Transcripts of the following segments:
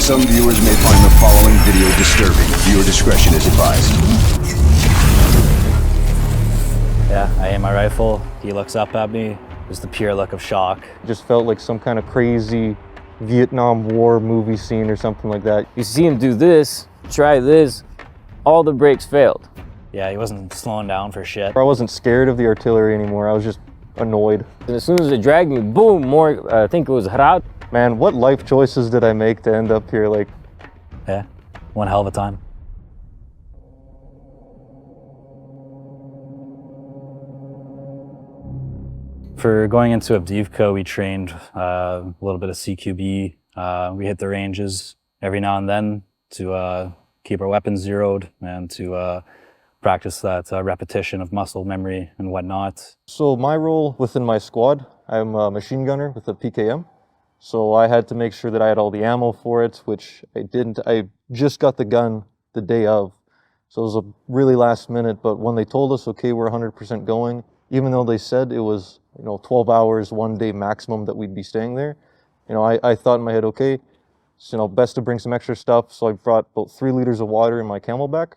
Some viewers may find the following video disturbing. Viewer discretion is advised. Yeah, I aim my rifle. He looks up at me. There's the pure look of shock. It just felt like some kind of crazy Vietnam War movie scene or something like that. You see him do this, try this, all the brakes failed. Yeah, he wasn't slowing down for shit. I wasn't scared of the artillery anymore. I was just annoyed. And as soon as it dragged me, boom, more, I think it was Harad. Man, what life choices did I make to end up here? Like, Yeah, one hell of a time. For going into Avdiivka, we trained a little bit of CQB. We hit the ranges every now and then to keep our weapons zeroed and to practice that repetition of muscle memory and whatnot. so my role within my squad, I'm a machine gunner with a PKM. So I had to make sure that I had all the ammo for it, which I didn't. I just got the gun the day of. So it was a really last minute, but when they told us, okay, we're 100% going, even though they said it was, 12 hours, 1 day maximum that we'd be staying there, I thought in my head, okay, so, best to bring some extra stuff. So I brought about 3 liters of water in my camelback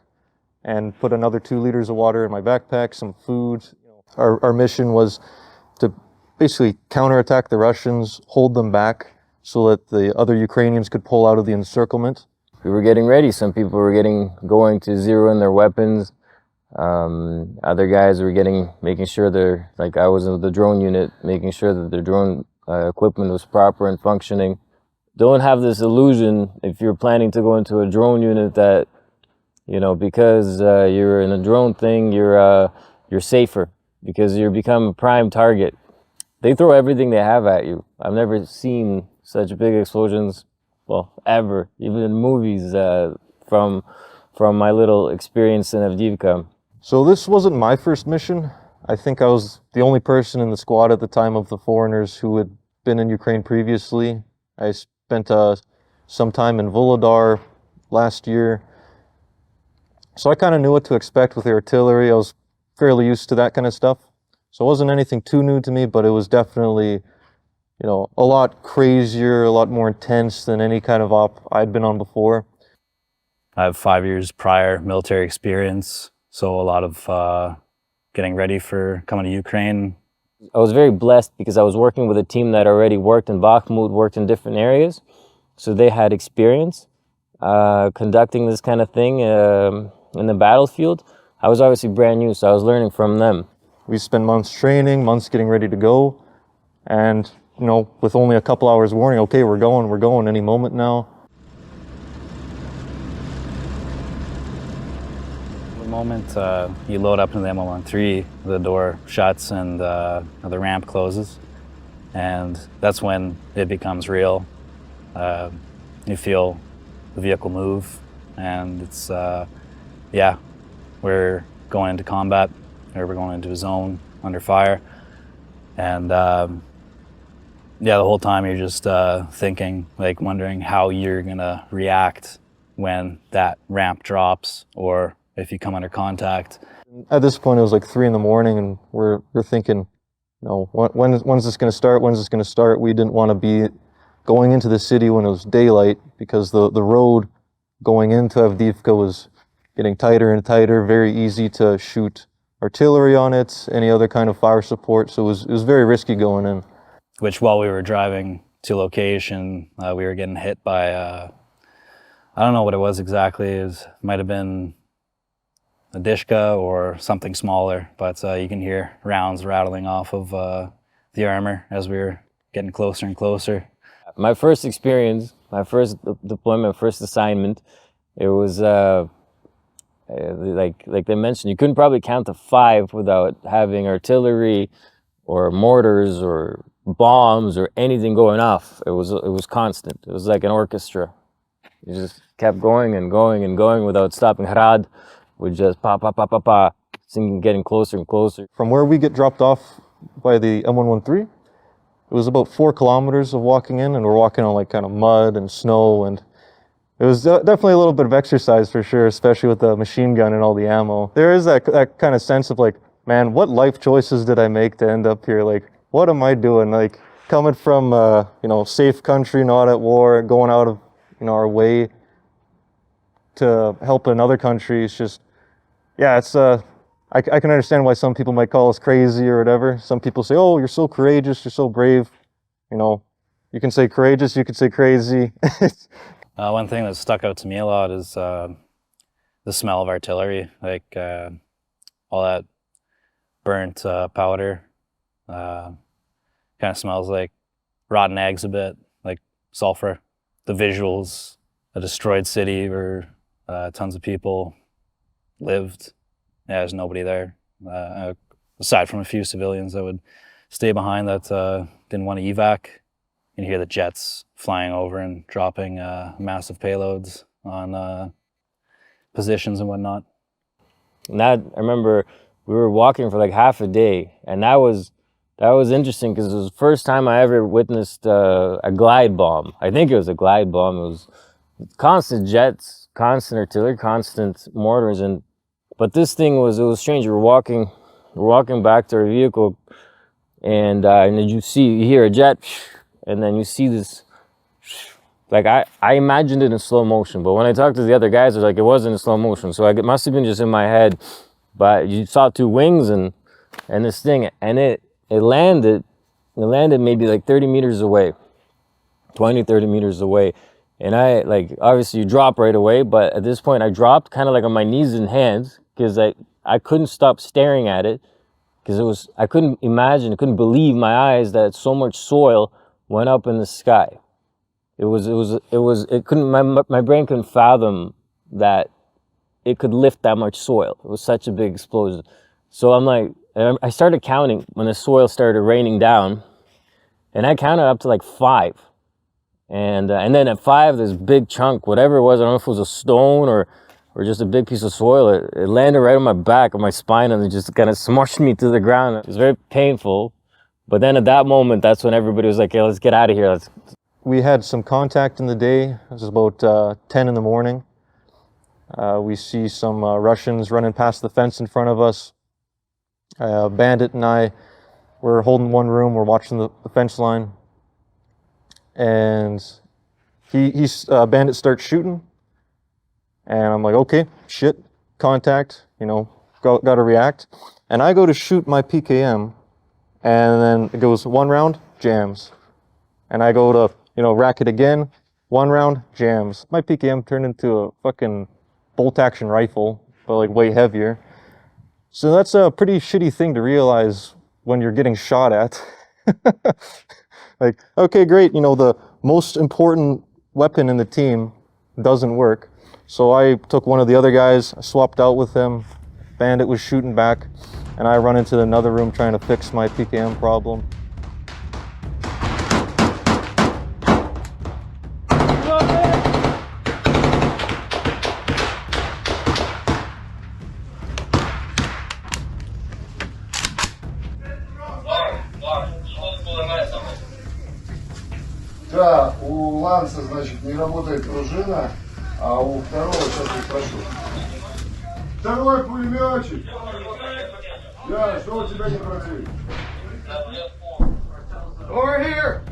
and put another 2 liters of water in my backpack, some food. Our mission was to basically counterattack the Russians, hold them back so that the other Ukrainians could pull out of the encirclement. We were getting ready. Some people were going to zero in their weapons. Other guys were making sure they're, like I was in the drone unit, making sure that their drone equipment was proper and functioning. Don't have this illusion if you're planning to go into a drone unit that, because you're in a drone thing, you're safer because you become a prime target. They throw everything they have at you. I've never seen such big explosions, well, ever, even in movies, from my little experience in Avdiivka. So this wasn't my first mission. I think I was the only person in the squad at the time of the foreigners who had been in Ukraine previously. I spent some time in Volodar last year. So I kind of knew what to expect with the artillery. I was fairly used to that kind of stuff. So it wasn't anything too new to me, but it was definitely, a lot crazier, a lot more intense than any kind of op I'd been on before. I have 5 years prior military experience, so a lot of getting ready for coming to Ukraine. I was very blessed because I was working with a team that already worked in Bakhmut, worked in different areas. So they had experience conducting this kind of thing in the battlefield. I was obviously brand new, so I was learning from them. We spent months training, months getting ready to go. And, with only a couple hours warning, okay, we're going any moment now. The moment you load up into the M113, the door shuts and the ramp closes. And that's when it becomes real. You feel the vehicle move, and it's, we're going into combat, or we're going into a zone under fire. And the whole time you're just thinking, wondering how you're gonna react when that ramp drops, or if you come under contact. At this point, it was like 3 in the morning, and we're thinking, when's this gonna start? When's this gonna start? We didn't want to be going into the city when it was daylight, because the road going into Avdiivka was getting tighter and tighter, very easy to shoot artillery on it, any other kind of fire support, so it was very risky going in. Which, while we were driving to location, we were getting hit by, I don't know what it was exactly, it might have been a Dishka or something smaller, but you can hear rounds rattling off of the armor as we were getting closer and closer. My first experience, my first deployment, first assignment, it was like they mentioned, you couldn't probably count to 5 without having artillery or mortars or bombs or anything going off. It was constant. It was like an orchestra. You just kept going and going and going without stopping. Harad would just pa pa pa pa pa, singing, getting closer and closer. From where we get dropped off by the M113, it was about 4 kilometers of walking in, and we're walking on kind of mud and snow, and it was definitely a little bit of exercise for sure, especially with the machine gun and all the ammo. There is that kind of sense of man, what life choices did I make to end up here? What am I doing? Coming from, safe country, not at war, going out of our way to help another country. It's just, yeah, it's I can understand why some people might call us crazy or whatever. Some people say, oh, you're so courageous, you're so brave. You can say courageous, you can say crazy. One thing that stuck out to me a lot is the smell of artillery, like all that burnt powder. Kind of smells like rotten eggs a bit, like sulfur. The visuals, a destroyed city where tons of people lived. Yeah, there's nobody there, aside from a few civilians that would stay behind that didn't want to evac. You hear the jets flying over and dropping massive payloads on positions and whatnot. And that, I remember we were walking for like half a day, and that was interesting because it was the first time I ever witnessed a glide bomb. I think it was a glide bomb. It was constant jets, constant artillery, constant mortars, but this thing it was strange. We're walking back to our vehicle, and then you hear a jet, and then you see this. Like I imagined it in slow motion, but when I talked to the other guys, it wasn't in slow motion. So it must have been just in my head. But you saw two wings and this thing, and it landed maybe like 30 meters away, 20, 30 meters away. And I, like, obviously you drop right away, but at this point I dropped kind of like on my knees and hands because I couldn't stop staring at it because I couldn't believe my eyes that so much soil went up in the sky. My brain couldn't fathom that it could lift that much soil. It was such a big explosion. So I'm like, I started counting when the soil started raining down, and I counted up to like 5. And then at 5, this big chunk, whatever it was, I don't know if it was a stone or just a big piece of soil, it landed right on my back, on my spine, and it just kind of smushed me to the ground. It was very painful. But then at that moment, that's when everybody was like, hey, let's get out of here. We had some contact in the day. It was about 10 in the morning. We see some Russians running past the fence in front of us. Bandit and I were holding one room. We're watching the fence line. And Bandit starts shooting. And I'm like, okay, shit, contact, got to react. And I go to shoot my PKM. And then it goes 1 round, jams. And I go to, rack it again, 1 round, jams. My PKM turned into a fucking bolt-action rifle, but like way heavier. So that's a pretty shitty thing to realize when you're getting shot at. Like, okay, great, the most important weapon in the team doesn't work. So I took one of the other guys, I swapped out with him, Bandit was shooting back, and I run into another room trying to fix my PKM problem. Да, у Ланса, значит, не работает пружина, а у второго, сейчас я спрошу. Второй пулеметчик! Да, что у тебя не працюет? Over here!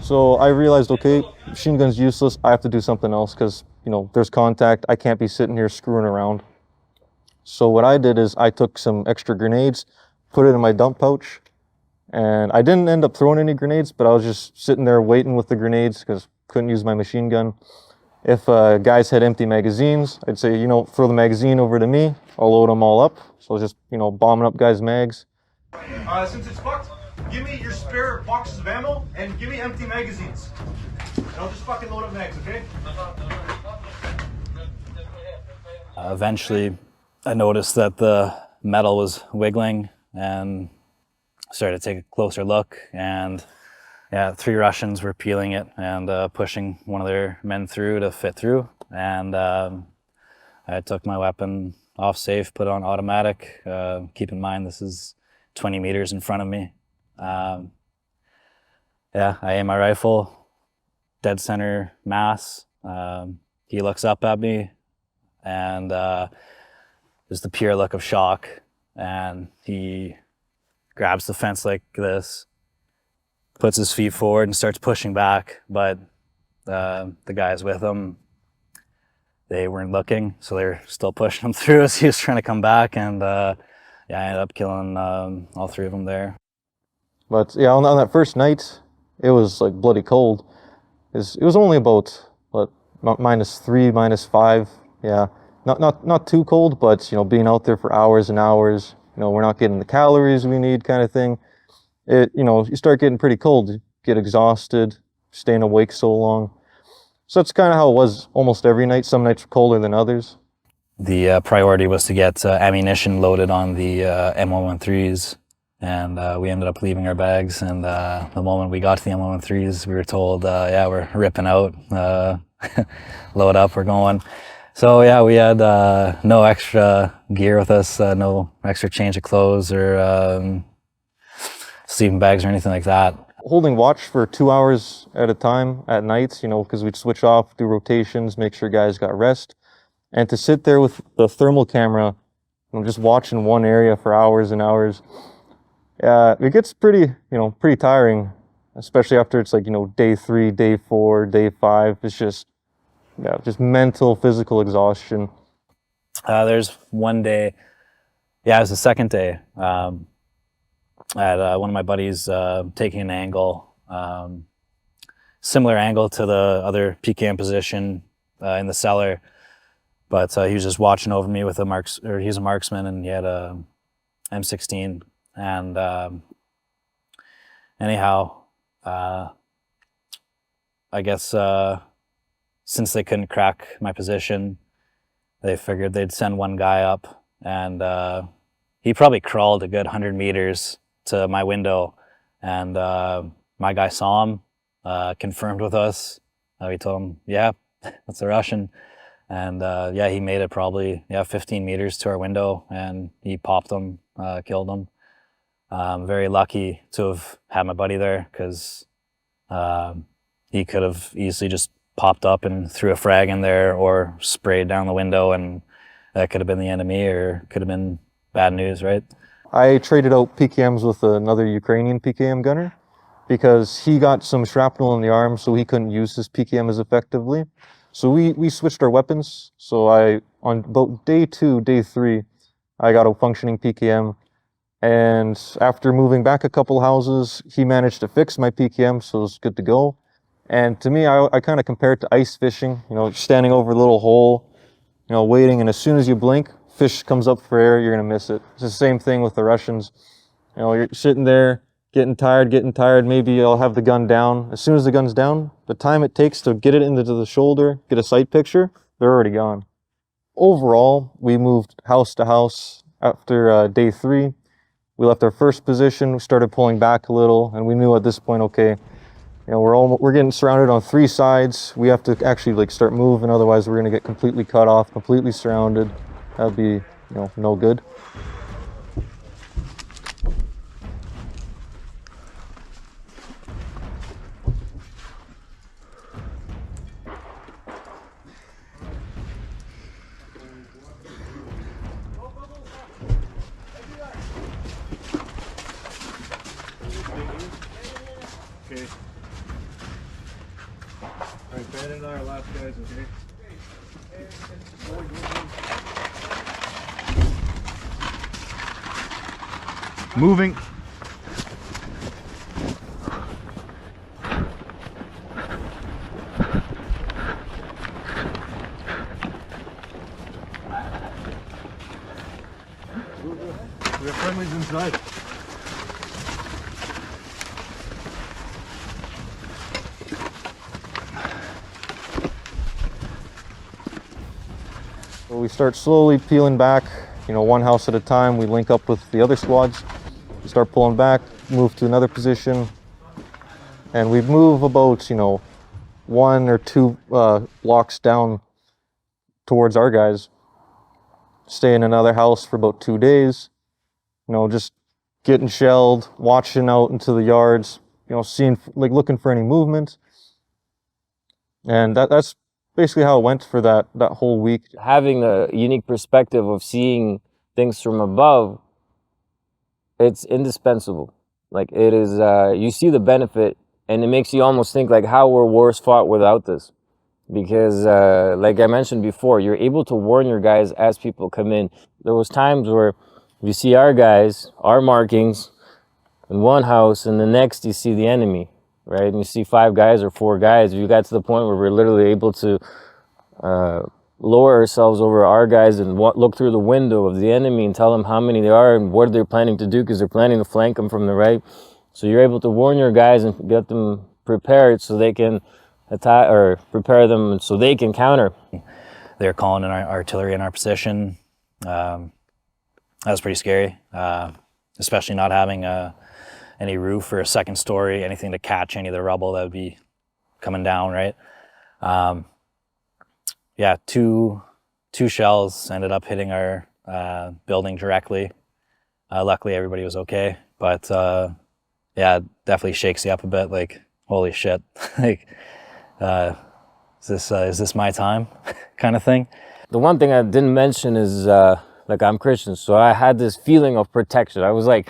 So I realized, okay, machine gun's useless. I have to do something else because, there's contact. I can't be sitting here screwing around. So what I did is I took some extra grenades, put it in my dump pouch, and I didn't end up throwing any grenades, but I was just sitting there waiting with the grenades because couldn't use my machine gun. If guys had empty magazines, I'd say, throw the magazine over to me. I'll load them all up. So I was just, bombing up guys' mags. Since it's fucked, give me your spare boxes of ammo and give me empty magazines. And I'll just fucking load up mags, okay? Eventually, I noticed that the metal was wiggling and started to take a closer look, and 3 Russians were peeling it and pushing one of their men through to fit through. And I took my weapon off safe, put it on automatic. Keep in mind, this is 20 meters in front of me. I aim my rifle, dead center mass. He looks up at me, and there's the pure look of shock, and he grabs the fence like this, puts his feet forward and starts pushing back, but the guys with him they weren't looking, so they were still pushing him through as he was trying to come back, and yeah, I ended up killing all 3 of them there. But yeah, on that first night, it was like bloody cold. It was only about what, -3, -5. Yeah, not too cold, but you know, being out there for hours and hours, you know, we're not getting the calories we need, kind of thing. You know, you start getting pretty cold. You get exhausted, staying awake so long. So that's kind of how it was almost every night. Some nights were colder than others. The priority was to get ammunition loaded on the M113s, and we ended up leaving our bags, and the moment we got to the M113s, we were told, yeah, we're ripping out, load up, we're going. So yeah, we had no extra gear with us, no extra change of clothes or sleeping bags or anything like that. Holding watch for 2 hours at a time at night, you know, because we'd switch off, do rotations, make sure guys got rest. And to sit there with the thermal camera, you know, just watching one area for hours and hours, it gets pretty tiring, especially after it's like, you know, day 3, day 4, day 5. It's just, yeah, just mental, physical exhaustion. There's one day, yeah, it was the second day. I had one of my buddies taking an angle, similar angle to the other PKM position in the cellar, but he was just watching over me with he's a marksman, and he had a M16. And anyhow, I guess since they couldn't crack my position, they figured they'd send one guy up, and he probably crawled a good 100 meters to my window, and my guy saw him, confirmed with us. We told him, yeah, that's a Russian. And yeah, he made it probably 15 meters to our window, and he popped him, killed him. Very lucky to have had my buddy there, because he could have easily just popped up and threw a frag in there or sprayed down the window, and that could have been the enemy, or could have been bad news, right? I traded out PKMs with another Ukrainian PKM gunner because he got some shrapnel in the arm, so he couldn't use his PKM as effectively. So we switched our weapons. So on about day 2, day 3, I got a functioning PKM. And after moving back a couple houses, he managed to fix my PKM, so it was good to go. And to me, I kind of compare it to ice fishing, you know, standing over a little hole, you know, waiting, and as soon as you blink, fish comes up for air, you're going to miss it. It's the same thing with the Russians. You know, you're sitting there, getting tired, maybe I'll have the gun down. As soon as the gun's down, the time it takes to get it into the shoulder, get a sight picture, they're already gone. Overall, we moved house to house. After day 3, we left our first position, we started pulling back a little, and we knew at this point, okay, you know, we're getting surrounded on 3 sides. We have to actually like start moving, otherwise we're going to get completely cut off, completely surrounded. That'd be, you know, no good. Okay. Alright, Ben and I are last guys, okay? Moving. We have friendlies inside. So we start slowly peeling back, you know, one house at a time. We link up with the other squads. We start pulling back, move to another position, and we move about, you know, 1 or 2 blocks down towards our guys. Stay in another house for about 2 days, you know, just getting shelled, watching out into the yards, you know, seeing, like, looking for any movement. And that's basically how it went for that whole week. Having a unique perspective of seeing things from above, it's indispensable. Like, it is, you see the benefit, and it makes you almost think like how were wars fought without this. because like I mentioned before, you're able to warn your guys as people come in. There was times where you see our guys, our markings in one house, and the next you see the enemy, right? And you see 5 guys or 4 guys. You got to the point where we're literally able to lower ourselves over our guys and look through the window of the enemy and tell them how many there are and what they're planning to do, because they're planning to flank them from the right. So you're able to warn your guys and get them prepared so they can attack, or prepare them so they can counter. They were calling in our artillery in our position. That was pretty scary, especially not having any roof or a second story, anything to catch any of the rubble that would be coming down, right? Yeah, two shells ended up hitting our building directly. Luckily, everybody was okay, but yeah, it definitely shakes you up a bit. Like, holy shit! Like, is this my time, kind of thing. The one thing I didn't mention is like, I'm Christian, so I had this feeling of protection. I was like,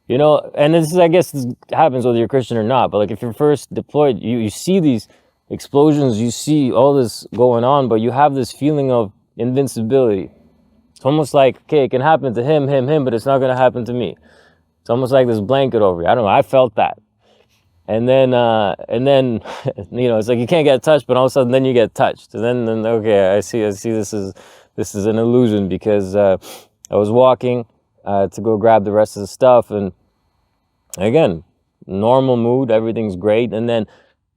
you know, and this is, I guess this happens whether you're Christian or not, but like, if you're first deployed, you see these explosions, you see all this going on, but you have this feeling of invincibility. It's almost like, okay, it can happen to him, but it's not going to happen to me. It's almost like this blanket over you. I don't know, I felt that. And then you know, it's like you can't get touched, but all of a sudden then you get touched. And then okay, I see this is an illusion, because I was walking to go grab the rest of the stuff, and again, normal mood, everything's great. And then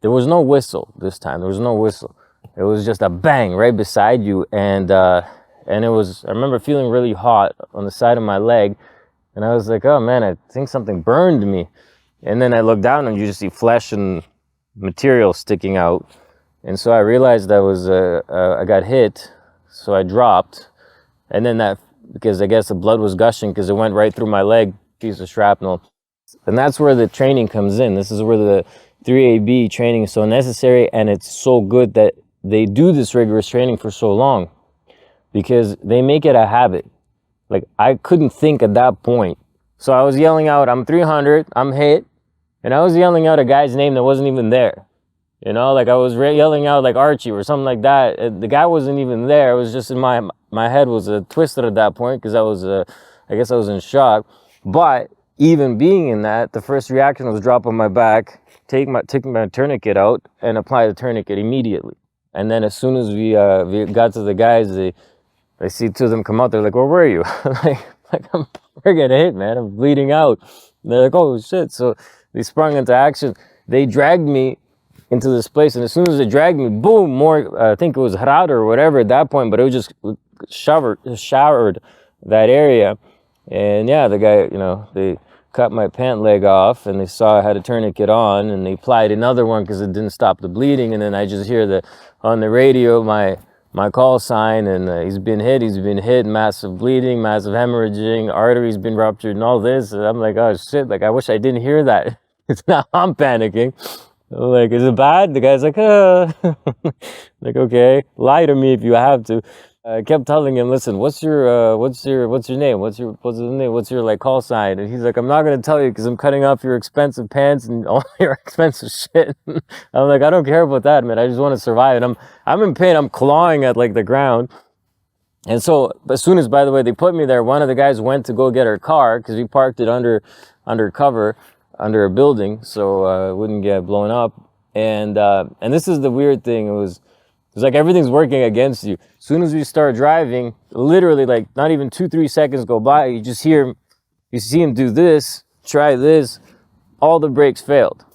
there was no whistle this time. There was no whistle. It was just a bang right beside you, and it was, I remember feeling really hot on the side of my leg, and I was like, oh man, I think something burned me. And then I looked down and you just see flesh and material sticking out. And so I realized I got hit, so I dropped. And then because I guess the blood was gushing because it went right through my leg, piece of shrapnel. And that's where the training comes in. This is where the 3AB training is so necessary, and it's so good that they do this rigorous training for so long, because they make it a habit. Like, I couldn't think at that point. So I was yelling out, I'm 300, I'm hit. And I was yelling out a guy's name that wasn't even there. You know, like I was yelling out like Archie or something like that. The guy wasn't even there. It was just in my head was twisted at that point, because I guess I was in shock. But even being in that, the first reaction was drop on my back, take my tourniquet out, and apply the tourniquet immediately. And then as soon as we got to the guys, I see 2 of them come out. They're like, "Where were you?" We're getting hit, man. I'm bleeding out. And they're like, "Oh shit!" So they sprung into action. They dragged me into this place, and as soon as they dragged me, boom, I think it was Hrad or whatever at that point, but it was just showered that area. And yeah, the guy, you know, they cut my pant leg off, and they saw I had a tourniquet on, and they applied another one because it didn't stop the bleeding. And then I just hear on the radio my call sign, and he's been hit, massive bleeding, massive hemorrhaging, arteries been ruptured, and all this. And I'm like, oh shit, like I wish I didn't hear that. It's now I'm panicking. I'm like, is it bad? The guy's like, like, okay, lie to me if you have to. I kept telling him, listen, what's your name? What's your like call sign? And he's like, I'm not gonna tell you because I'm cutting off your expensive pants and all your expensive shit. I'm like, I don't care about that, man. I just want to survive. And I'm in pain. I'm clawing at like the ground. And so as soon as, by the way, they put me there, one of the guys went to go get our car because we parked it under cover, under a building, so it wouldn't get blown up. And this is the weird thing. It was like everything's working against you. As soon as we start driving, literally like not even 2-3 seconds go by, you just hear him, you see him do this, try this, all the brakes failed.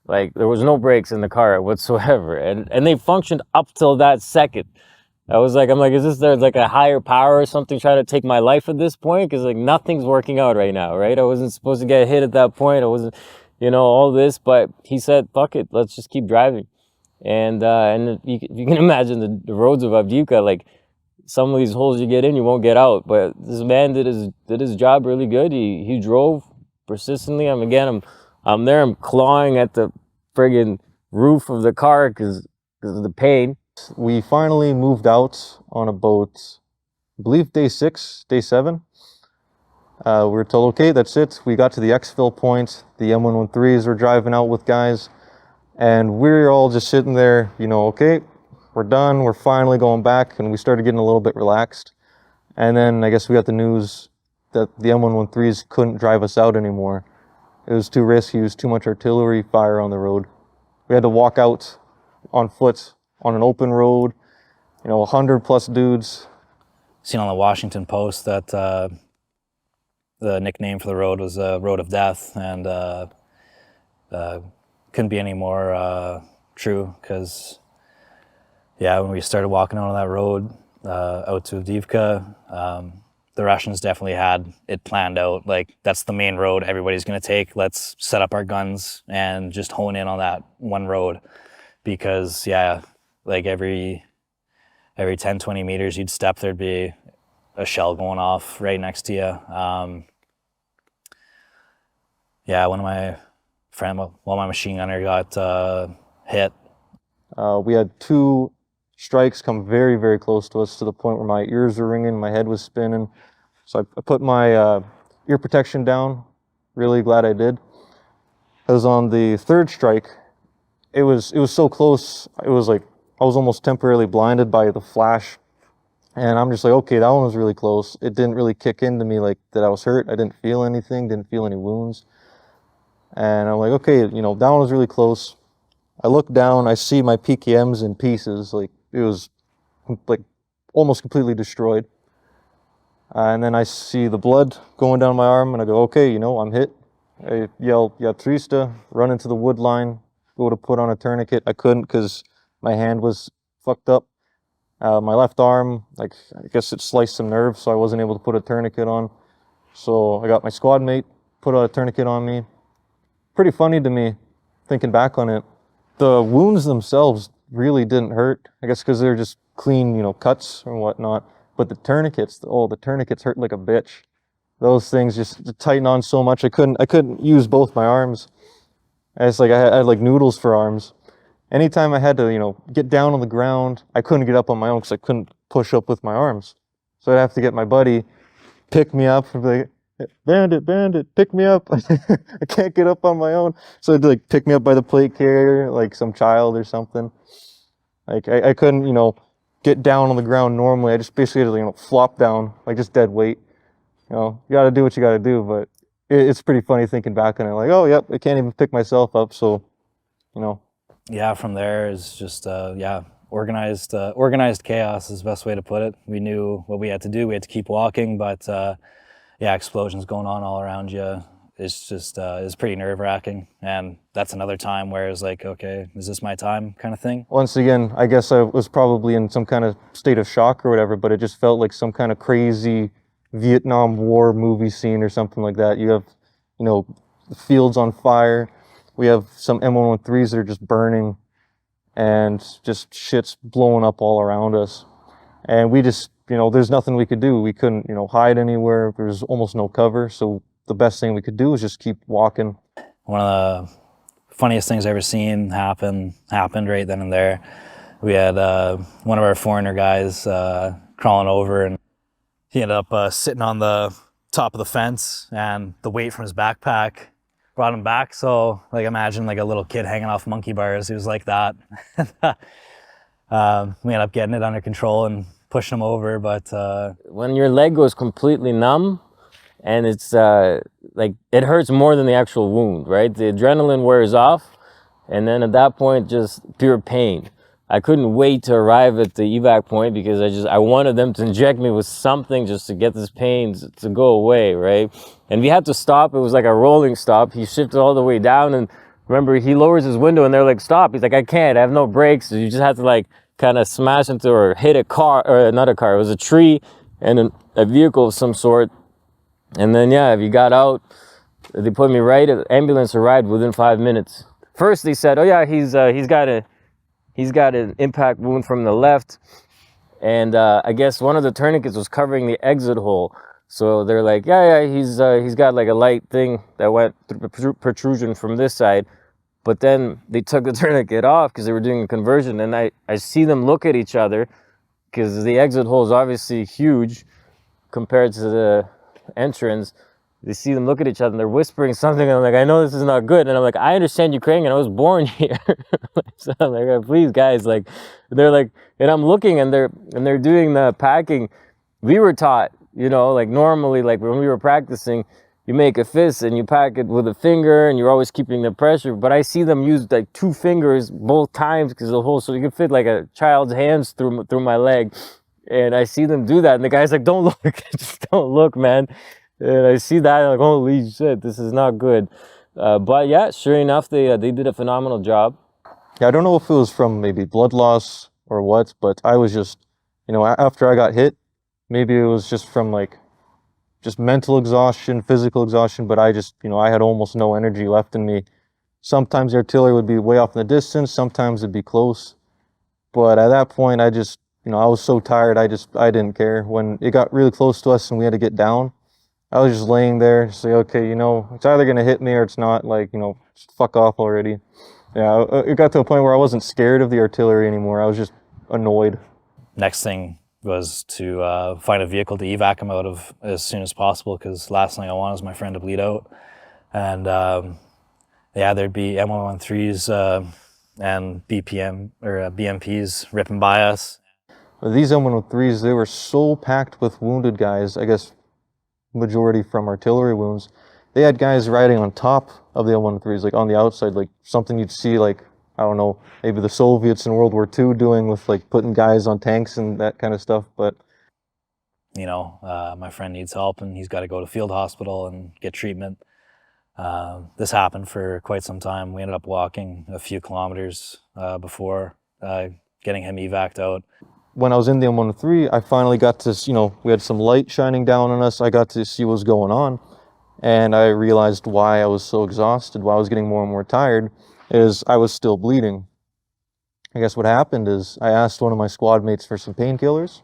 Like there was no brakes in the car whatsoever. And they functioned up till that second. I'm like, is there like a higher power or something trying to take my life at this point? Because like nothing's working out right now, right? I wasn't supposed to get hit at that point. I wasn't, all this, but he said, fuck it, let's just keep driving. And you can imagine the roads of Avdiivka, like some of these holes you get in, you won't get out. But this man did his job really good. He drove persistently. I'm there, I'm clawing at the friggin' roof of the car because of the pain. We finally moved out on about, I believe, day 7. We were told, okay, that's it. We got to the exfil point. The M113s were driving out with guys. And we're all just sitting there, okay, we're done, we're finally going back, and we started getting a little bit relaxed. And then I guess we got the news that the M113s couldn't drive us out anymore. It was too risky, it was too much artillery fire on the road. We had to walk out on foot on an open road, 100+ dudes. Seen on the Washington Post that the nickname for the road was Road of Death, and couldn't be any more true, because when we started walking out on that road out to Avdiivka, the Russians definitely had it planned out. Like, that's the main road everybody's going to take. Let's set up our guns and just hone in on that one road, because like every 10-20 meters you'd step, there'd be a shell going off right next to you. One of my my machine gunner got hit. We had 2 strikes come very, very close to us, to the point where my ears were ringing, my head was spinning. So I put my ear protection down. Really glad I did. Because on the 3rd strike, it was so close. It was like I was almost temporarily blinded by the flash, and I'm just like, okay, that one was really close. It didn't really kick into me like that I was hurt. I didn't feel anything, didn't feel any wounds. And I'm like, okay, that one was really close. I look down, I see my PKMs in pieces. Like, it was like almost completely destroyed. And then I see the blood going down my arm, and I go, okay, I'm hit. I yell, "Ya 300," run into the wood line, go to put on a tourniquet. I couldn't, because my hand was fucked up. My left arm, I guess it sliced some nerves, so I wasn't able to put a tourniquet on. So I got my squad mate, put a tourniquet on me. Pretty funny to me, thinking back on it. The wounds themselves really didn't hurt. I guess because they're just clean, cuts and whatnot. But the tourniquets, the tourniquets hurt like a bitch. Those things just tighten on so much. I couldn't use both my arms. It's like I had like noodles for arms. Anytime I had to, get down on the ground, I couldn't get up on my own because I couldn't push up with my arms. So I'd have to get my buddy pick me up and be like, Bandit, pick me up. I can't get up on my own. So they'd pick me up by the plate carrier, like some child or something. Like I couldn't, get down on the ground normally. I just basically had to, flop down, like just dead weight. You gotta do what you gotta do, but it's pretty funny thinking back on it. Like, oh, yep, I can't even pick myself up, so, Yeah, from there is just, organized chaos is the best way to put it. We knew what we had to do. We had to keep walking, but explosions going on all around you. It's just, it's pretty nerve-wracking. And that's another time where it's like, okay, is this my time kind of thing? Once again, I guess I was probably in some kind of state of shock or whatever, but it just felt like some kind of crazy Vietnam War movie scene or something like that. You have, the fields on fire. We have some M113s that are just burning, and just shit's blowing up all around us. And we just, there's nothing we could do. We couldn't, hide anywhere. There was almost no cover. So the best thing we could do was just keep walking. One of the funniest things I've ever seen happened right then and there. We had one of our foreigner guys crawling over, and he ended up sitting on the top of the fence, and the weight from his backpack brought him back. So imagine a little kid hanging off monkey bars. He was like that. We ended up getting it under control and pushing him over. But when your leg goes completely numb, and it's it hurts more than the actual wound, right? The adrenaline wears off, and then at that point, just pure pain. I couldn't wait to arrive at the evac point, because I wanted them to inject me with something just to get this pain to go away, right? And we had to stop. It was like a rolling stop. He shifted all the way down, and remember, he lowers his window, and they're like, stop. He's like, I can't, I have no brakes. So you just have to kind of smash into or hit a car, or not a car, it was a tree and a vehicle of some sort. And then, if you got out, they put me right, the ambulance arrived within 5 minutes. First they said, oh yeah, he's got an impact wound from the left, and I guess one of the tourniquets was covering the exit hole. So they're like, he's got a light thing that went through protrusion from this side. But then they took the tourniquet off because they were doing a conversion, and I see them look at each other, because the exit hole is obviously huge compared to the entrance. they see them look at each other and they're whispering something. And I'm like, I know this is not good. And I'm like, I understand Ukrainian. I was born here. So I'm like, please, guys, like, they're like, and I'm looking and they're doing the packing. We were taught, you know, like normally, like when we were practicing, you make a fist and you pack it with a finger and you're always keeping the pressure. But I see them use like 2 fingers both times because the whole, so you can fit like a child's hands through my leg. And I see them do that. And the guy's like, don't look, just don't look, man. And I see that, I'm like, holy shit, this is not good. But yeah, sure enough, they did a phenomenal job. Yeah, I don't know if it was from maybe blood loss or what, but I was just, you know, after I got hit, maybe it was just from like, just mental exhaustion, physical exhaustion, but I just, you know, I had almost no energy left in me. Sometimes the artillery would be way off in the distance, sometimes it'd be close. But at that point, I just, you know, I was so tired, I didn't care. When it got really close to us and we had to get down, I was just laying there, say, okay, you know, it's either gonna hit me or it's not, like, you know, just fuck off already. Yeah, it got to a point where I wasn't scared of the artillery anymore, I was just annoyed. Next thing was to find a vehicle to evac him out of as soon as possible, because last thing I want is my friend to bleed out. And yeah, there'd be M113s and BMPs ripping by us. These M113s, they were so packed with wounded guys, I guess majority from artillery wounds. They had guys riding on top of the M113s, like on the outside, like something you'd see, like, I don't know, maybe the Soviets in World War II doing with like putting guys on tanks and that kind of stuff. But you know, my friend needs help and he's got to go to field hospital and get treatment. This happened for quite some time. We ended up walking a few kilometers before getting him evac'd out. When I was in the M113, I finally got to, you know, we had some light shining down on us. I got to see what was going on. And I realized why I was so exhausted, why I was getting more and more tired, is I was still bleeding. I guess what happened is I asked one of my squad mates for some painkillers.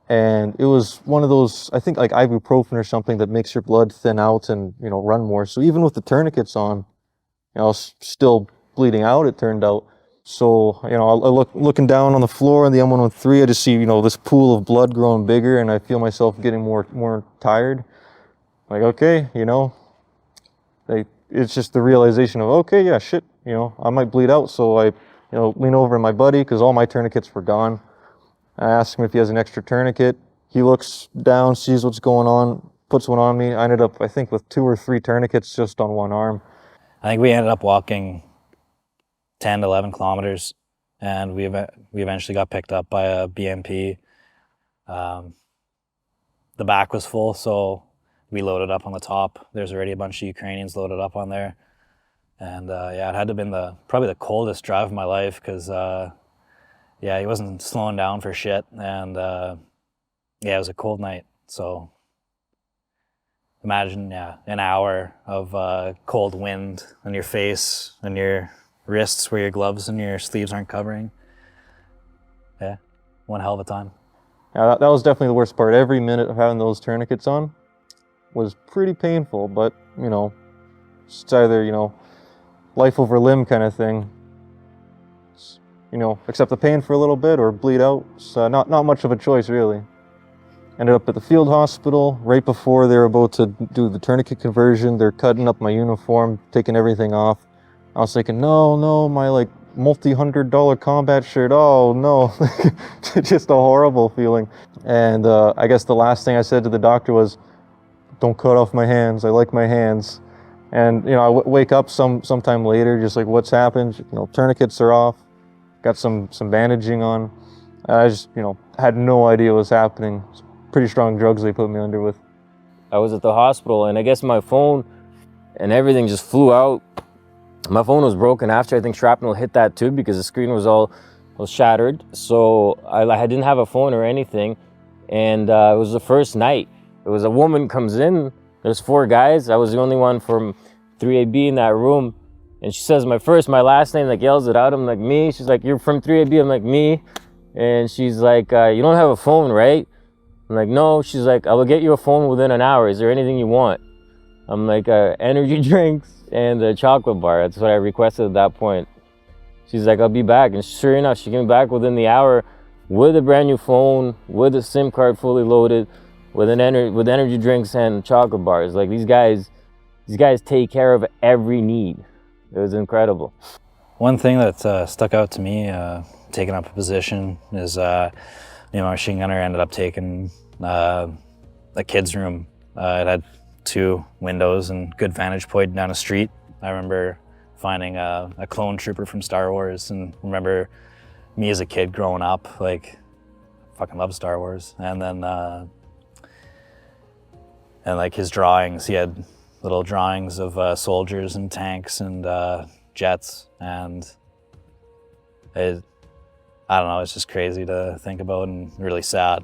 And it was one of those, I think like ibuprofen or something that makes your blood thin out and, you know, run more. So even with the tourniquets on, you know, I was still bleeding out, it turned out. So, you know, looking down on the floor in the M113, I just see, you know, this pool of blood growing bigger and I feel myself getting more tired. Like, okay, you know, it's just the realization of, okay, yeah, shit, you know, I might bleed out. So I, you know, lean over at my buddy because all my tourniquets were gone. I ask him if he has an extra tourniquet. He looks down, sees what's going on, puts one on me. I ended up, I think, with 2 or 3 tourniquets just on one arm. I think we ended up walking 10 to 11 kilometers and we eventually got picked up by a BMP. The back was full, so we loaded up on the top. There's already a bunch of Ukrainians loaded up on there. And yeah, it had to have been probably the coldest drive of my life because yeah, he wasn't slowing down for shit. And yeah, it was a cold night. So imagine, yeah, an hour of cold wind on your face and your wrists where your gloves and your sleeves aren't covering. Yeah, one hell of a time. Yeah, that was definitely the worst part. Every minute of having those tourniquets on was pretty painful, but, you know, it's either, you know, life over limb kind of thing. It's, you know, accept the pain for a little bit or bleed out. So not much of a choice, really. Ended up at the field hospital right before they were about to do the tourniquet conversion. They're cutting up my uniform, taking everything off. I was thinking, no, my like multi-$100 combat shirt, oh no. Just a horrible feeling. And I guess the last thing I said to the doctor was, don't cut off my hands, I like my hands. And, you know, I wake up sometime later, just like, what's happened? You know, tourniquets are off, got some bandaging on. I just, you know, had no idea what was happening. It's pretty strong drugs they put me under with. I was at the hospital and I guess my phone and everything just flew out. My phone was broken after, I think shrapnel hit that too because the screen was shattered. So I didn't have a phone or anything. And it was the first night. It was a woman comes in, there's 4 guys. I was the only one from 3AB in that room. And she says my last name, like yells it out. I'm like, me? She's like, you're from 3AB? I'm like, me. And she's like, you don't have a phone, right? I'm like, no. She's like, I will get you a phone within an hour. Is there anything you want? I'm like, energy drinks and a chocolate bar. That's what I requested at that point. She's like, I'll be back. And sure enough, she came back within the hour with a brand new phone, with a SIM card fully loaded, with energy drinks and chocolate bars. Like these guys take care of every need. It was incredible. One thing that stuck out to me, taking up a position, is my machine gunner ended up taking a kid's room. It had 2 windows and good vantage point down a street. I remember finding a clone trooper from Star Wars, and remember me as a kid growing up, like, fucking love Star Wars. And then, and like his drawings, he had little drawings of soldiers and tanks and jets, and I don't know, it's just crazy to think about and really sad.